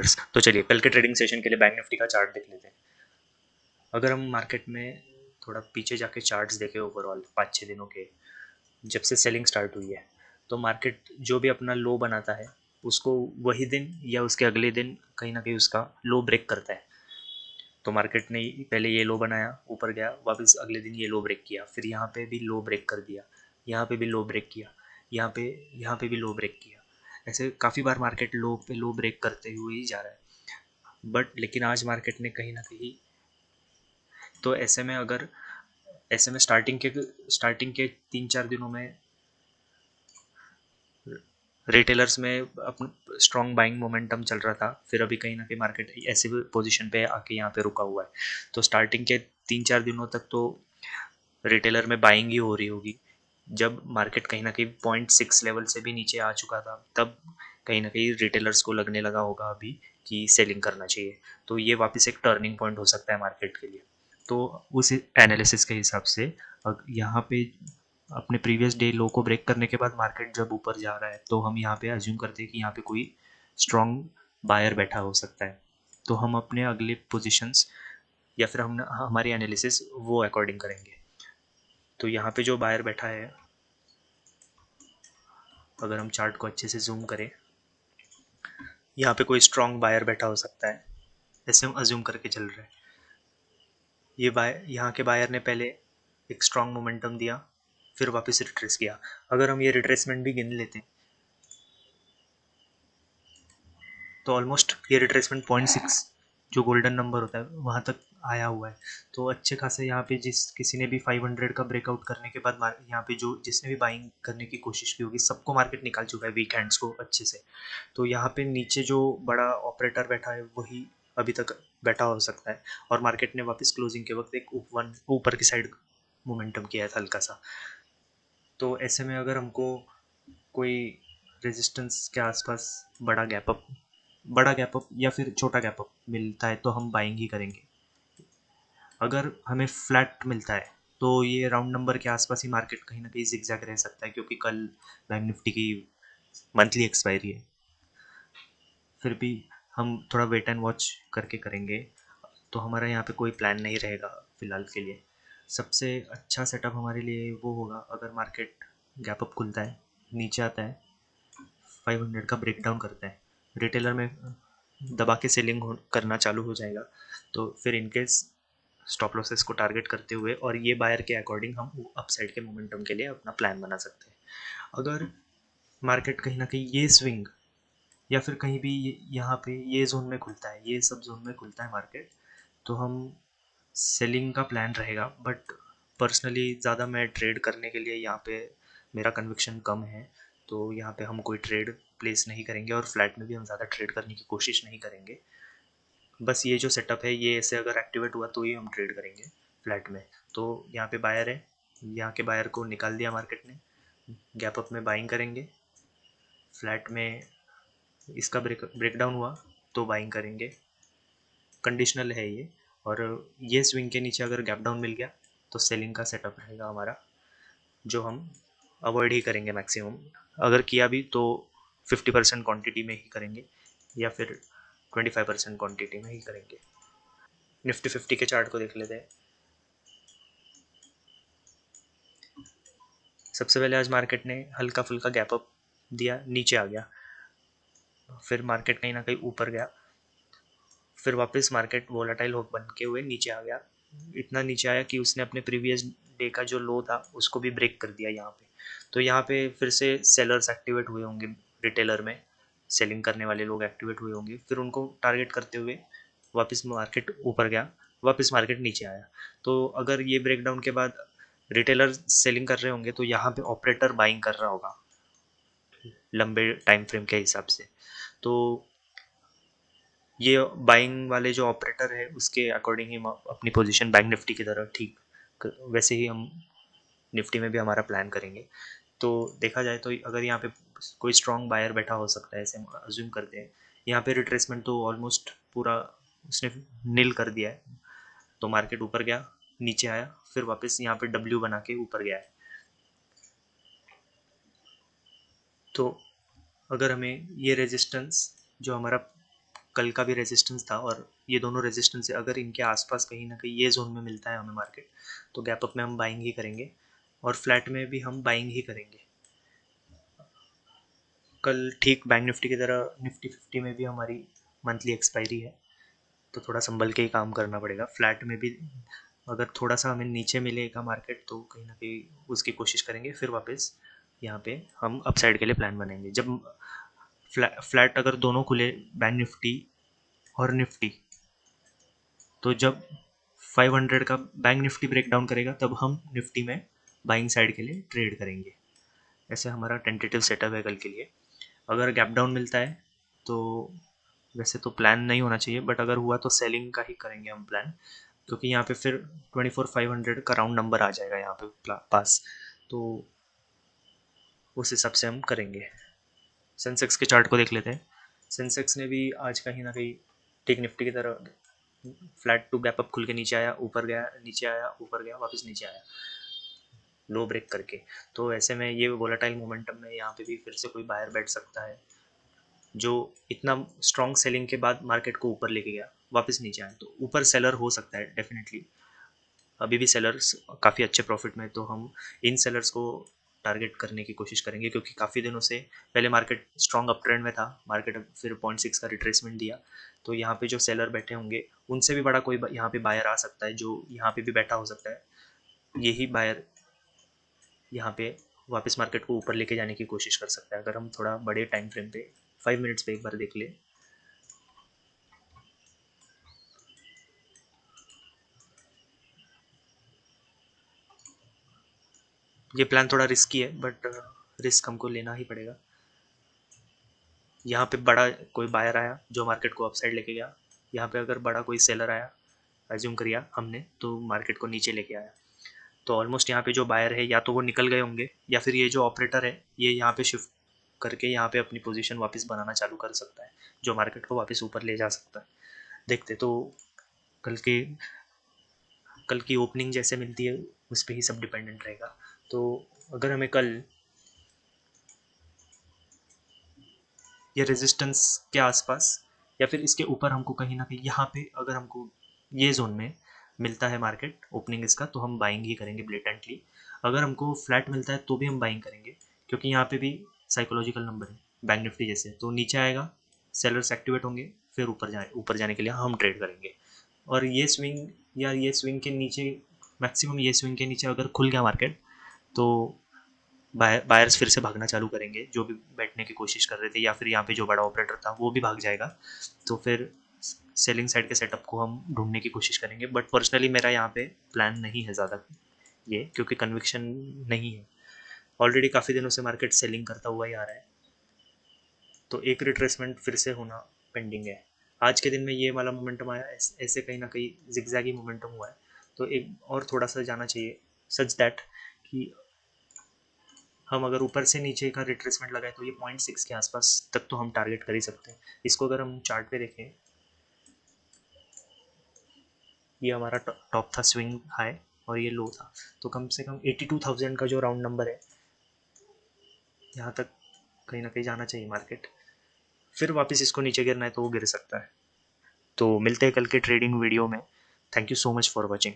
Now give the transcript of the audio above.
Traders. तो चलिए कल के ट्रेडिंग सेशन के लिए बैंक निफ्टी का चार्ट देख लेते हैं। अगर हम मार्केट में थोड़ा पीछे जाके चार्ट्स देखें ओवरऑल 5-6 दिनों के, जब से सेलिंग स्टार्ट हुई है, तो मार्केट जो भी अपना लो बनाता है उसको वही दिन या उसके अगले दिन कहीं ना कहीं उसका लो ब्रेक करता है। तो मार्केट ने पहले ये लो बनाया, ऊपर गया, वापस अगले दिन ये लो ब्रेक किया, फिर यहाँ पे भी लो ब्रेक कर दिया, यहाँ पे भी लो ब्रेक किया, यहाँ पे भी लो ब्रेक किया। ऐसे काफ़ी बार मार्केट लो पे लो ब्रेक करते हुए ही जा रहा है। बट लेकिन आज मार्केट ने कहीं ना कहीं, तो ऐसे में स्टार्टिंग के 3-4 दिनों में रिटेलर्स में अपन स्ट्रॉन्ग बाइंग मोमेंटम चल रहा था, फिर अभी कहीं ना कहीं मार्केट ऐसे पोजीशन पे आके यहाँ पे रुका हुआ है। तो स्टार्टिंग के 3-4 दिनों तक तो रिटेलर में बाइंग ही हो रही होगी। जब मार्केट कहीं ना कहीं 0.6 लेवल से भी नीचे आ चुका था, तब कहीं ना कहीं रिटेलर्स को लगने लगा होगा अभी कि सेलिंग करना चाहिए। तो ये वापस एक टर्निंग पॉइंट हो सकता है मार्केट के लिए। तो उस एनालिसिस के हिसाब से यहाँ पे अपने प्रीवियस डे लो को ब्रेक करने के बाद मार्केट जब ऊपर जा रहा है, तो हम यहाँ पे अज्यूम करते हैं कि यहाँ पे कोई स्ट्रॉन्ग बायर बैठा हो सकता है। तो हम अपने अगले पोजिशंस या फिर हम हमारी एनालिसिस वो अकॉर्डिंग करेंगे। तो यहाँ पे जो बायर बैठा है, अगर हम चार्ट को अच्छे से जूम करें, यहाँ पे कोई स्ट्रॉन्ग बायर बैठा हो सकता है, ऐसे हम अज्यूम करके चल रहे हैं। ये बाय यहाँ के बायर ने पहले एक स्ट्रॉन्ग मोमेंटम दिया, फिर वापस रिट्रेस किया। अगर हम ये रिट्रेसमेंट भी गिन लेते हैं, तो ऑलमोस्ट ये रिट्रेसमेंट 0.6 जो गोल्डन नंबर होता है वहाँ तक आया हुआ है। तो अच्छे खासे यहाँ पे जिस किसी ने भी 500 का ब्रेकआउट करने के बाद यहाँ पे जो जिसने भी बाइंग करने की कोशिश की होगी, सबको मार्केट निकाल चुका है वीक हैंड्स को अच्छे से। तो यहाँ पे नीचे जो बड़ा ऑपरेटर बैठा है वही अभी तक बैठा हो सकता है, और मार्केट ने वापस क्लोजिंग के वक्त एक ऊपर की साइड मोमेंटम किया था हल्का सा। तो ऐसे में अगर हमको कोई रेजिस्टेंस के आसपास बड़ा गैप अप या फिर छोटा गैप अप मिलता है, तो हम बाइंग ही करेंगे। अगर हमें फ्लैट मिलता है तो ये राउंड नंबर के आसपास ही मार्केट कहीं ना कहीं जिगजैग रह सकता है, क्योंकि कल बैंक निफ्टी की मंथली एक्सपायरी है। फिर भी हम थोड़ा वेट एंड वॉच करके करेंगे। तो हमारा यहाँ पे कोई प्लान नहीं रहेगा फ़िलहाल के लिए। सबसे अच्छा सेटअप हमारे लिए वो होगा अगर मार्केट गैप अप खुलता है, नीचे आता है, 500 का ब्रेकडाउन करता है, रिटेलर में दबा के सेलिंग करना चालू हो जाएगा, तो फिर इनकेस स्टॉप लॉसेस को टारगेट करते हुए और ये बायर के अकॉर्डिंग हम अपसाइड के मोमेंटम के लिए अपना प्लान बना सकते हैं। अगर मार्केट कहीं ना कहीं ये स्विंग या फिर कहीं भी यहाँ पे ये जोन में खुलता है, ये सब जोन में खुलता है मार्केट, तो हम सेलिंग का प्लान रहेगा। बट पर्सनली ज़्यादा मैं ट्रेड करने के लिए यहाँ पे मेरा कन्विक्शन कम है, तो यहाँ पे हम कोई ट्रेड प्लेस नहीं करेंगे और फ्लैट में भी हम ज़्यादा ट्रेड करने की कोशिश नहीं करेंगे। बस ये जो सेटअप है ये ऐसे अगर एक्टिवेट हुआ तो ही हम ट्रेड करेंगे फ्लैट में। तो यहाँ पे बायर है, यहाँ के बायर को निकाल दिया मार्केट ने, गैप अप में बाइंग करेंगे, फ्लैट में इसका ब्रेकडाउन हुआ तो बाइंग करेंगे, कंडीशनल है ये। और ये स्विंग के नीचे अगर गैप डाउन मिल गया तो सेलिंग का सेटअप रहेगा हमारा, जो हम अवॉइड ही करेंगे मैक्सिमम। अगर किया भी तो 50% क्वांटिटी में ही करेंगे या फिर 25% क्वांटिटी में ही करेंगे। निफ्टी 50 के चार्ट को देख लेते हैं। सबसे पहले आज मार्केट ने हल्का फुल्का गैप अप दिया, नीचे आ गया, फिर मार्केट कहीं ना कहीं ऊपर गया, फिर वापस मार्केट वोलाटाइल होक बन के हुए नीचे आ गया। इतना नीचे आया कि उसने अपने प्रीवियस डे का जो लो था उसको भी ब्रेक कर दिया यहाँ पे। तो यहाँ पे फिर से सेलर्स एक्टिवेट हुए होंगे, रिटेलर में सेलिंग करने वाले लोग एक्टिवेट हुए होंगे, फिर उनको टारगेट करते हुए वापस मार्केट ऊपर गया, वापस मार्केट नीचे आया। तो अगर ये ब्रेकडाउन के बाद रिटेलर सेलिंग कर रहे होंगे तो यहाँ पे ऑपरेटर बाइंग कर रहा होगा लंबे टाइम फ्रेम के हिसाब से। तो ये बाइंग वाले जो ऑपरेटर है उसके अकॉर्डिंग ही अपनी पोजीशन बैंक निफ्टी की तरह ठीक वैसे ही हम निफ्टी में भी हमारा प्लान करेंगे। तो देखा जाए तो अगर यहाँ पे कोई स्ट्रॉन्ग बायर बैठा हो सकता है, ऐसे हम अज्यूम करते हैं। यहाँ पे रिट्रेसमेंट तो ऑलमोस्ट पूरा उसने नील कर दिया है, तो मार्केट ऊपर गया, नीचे आया, फिर वापस यहाँ पे डब्ल्यू बना के ऊपर गया है। तो अगर हमें ये रेजिस्टेंस जो हमारा कल का भी रेजिस्टेंस था, और ये दोनों रेजिस्टेंस है, अगर इनके आसपास कहीं ना कहीं ये जोन में मिलता है हमें मार्केट, तो गैप अप में हम बाइंग ही करेंगे, और फ्लैट में भी हम बाइंग ही करेंगे। कल ठीक बैंक निफ्टी की तरह निफ्टी 50 में भी हमारी मंथली एक्सपायरी है, तो थोड़ा संभल के ही काम करना पड़ेगा। फ्लैट में भी अगर थोड़ा सा हमें नीचे मिलेगा मार्केट, तो कहीं ना कहीं उसकी कोशिश करेंगे, फिर वापस यहाँ पे हम अपसाइड के लिए प्लान बनाएंगे। जब फ्लैट अगर दोनों खुले, बैंक निफ्टी और निफ्टी, तो जब 500 का बैंक निफ्टी ब्रेक डाउन करेगा, तब हम निफ्टी में बाइंग साइड के लिए ट्रेड करेंगे। ऐसे हमारा टेंटेटिव सेटअप है कल के लिए। अगर गैप डाउन मिलता है तो वैसे तो प्लान नहीं होना चाहिए, बट अगर हुआ तो सेलिंग का ही करेंगे हम प्लान, क्योंकि यहाँ पे फिर 24,500 का राउंड नंबर आ जाएगा यहाँ पे पास, तो उस हिसाब से हम करेंगे। सेंसेक्स के चार्ट को देख लेते हैं। सेंसेक्स ने भी आज कहीं ना कहीं ठीक निफ्टी की तरह फ्लैट टू गैप अप खुल के नीचे आया, ऊपर गया, नीचे आया, ऊपर गया, वापस नीचे आया, लो ब्रेक करके। तो ऐसे में ये वोलेटाइल मोमेंटम में यहाँ पे भी फिर से कोई बायर बैठ सकता है, जो इतना स्ट्रॉन्ग सेलिंग के बाद मार्केट को ऊपर लेके गया, वापस नीचे आया, तो ऊपर सेलर हो सकता है डेफिनेटली। अभी भी सेलर्स काफ़ी अच्छे प्रॉफिट में, तो हम इन सेलर्स को टारगेट करने की कोशिश करेंगे, क्योंकि काफ़ी दिनों से पहले मार्केट स्ट्रॉन्ग अप ट्रेंड में था, मार्केट फिर 0.6 का रिट्रेसमेंट दिया, तो यहाँ पे जो सेलर बैठे होंगे उनसे भी बड़ा कोई यहाँ पे बायर आ सकता है, जो यहाँ पे भी बैठा हो सकता है। यही बायर यहाँ पे वापस मार्केट को ऊपर लेके जाने की कोशिश कर सकता है। अगर हम थोड़ा बड़े टाइम फ्रेम पे 5 मिनट्स पे एक बार देख ले, ये प्लान थोड़ा रिस्की है, बट रिस्क हमको लेना ही पड़ेगा। यहाँ पे बड़ा कोई बायर आया जो मार्केट को अपसाइड लेके गया, यहाँ पे अगर बड़ा कोई सेलर आया, एज्यूम करिया हमने, तो मार्केट को नीचे लेके आया, तो ऑलमोस्ट यहाँ पे जो बायर है या तो वो निकल गए होंगे, या फिर ये जो ऑपरेटर है ये यहाँ पे शिफ्ट करके यहाँ पे अपनी पोजीशन वापस बनाना चालू कर सकता है, जो मार्केट को वापस ऊपर ले जा सकता है। देखते तो कल के कल की ओपनिंग जैसे मिलती है उस पर ही सब डिपेंडेंट रहेगा। तो अगर हमें कल ये रेजिस्टेंस के आसपास या फिर इसके ऊपर हमको कहीं ना कहीं यहाँ पे अगर हमको ये जोन में मिलता है मार्केट ओपनिंग इसका, तो हम बाइंग ही करेंगे ब्लेटेंटली। अगर हमको फ्लैट मिलता है तो भी हम बाइंग करेंगे, क्योंकि यहाँ पे भी साइकोलॉजिकल नंबर है बैंक निफ्टी जैसे, तो नीचे आएगा, सेलर्स एक्टिवेट होंगे, फिर ऊपर जाने के लिए हम ट्रेड करेंगे। और ये स्विंग या ये स्विंग के नीचे, मैक्सिमम ये स्विंग के नीचे अगर खुल गया मार्केट, तो बायर्स फिर से भागना चालू करेंगे, जो भी बैठने की कोशिश कर रहे थे, या फिर यहाँ पे जो बड़ा ऑपरेटर था वो भी भाग जाएगा, तो फिर सेलिंग साइड के सेटअप को हम ढूंढने की कोशिश करेंगे। बट पर्सनली मेरा यहाँ पे प्लान नहीं है ज़्यादा ये, क्योंकि कन्विक्शन नहीं है। ऑलरेडी काफ़ी दिनों से मार्केट सेलिंग करता हुआ ही आ रहा है, तो एक रिट्रेसमेंट फिर से होना पेंडिंग है। आज के दिन में ये वाला मोमेंटम आया, ऐसे कहीं ना कहीं जिगजैगी मोमेंटम हुआ है, तो एक और थोड़ा सा जाना चाहिए, सच दैट कि हम अगर ऊपर से नीचे का रिट्रेसमेंट लगाए तो ये 0.6 के आसपास तक तो हम टारगेट कर ही सकते हैं। इसको अगर हम चार्ट पे देखें, ये हमारा टॉप था स्विंग हाई और ये लो था, तो कम से कम 82,000 का जो राउंड नंबर है, यहाँ तक कहीं ना कहीं जाना चाहिए मार्केट। फिर वापस इसको नीचे गिरना है तो वो गिर सकता है। तो मिलते हैं कल के ट्रेडिंग वीडियो में। Thank you so much for watching.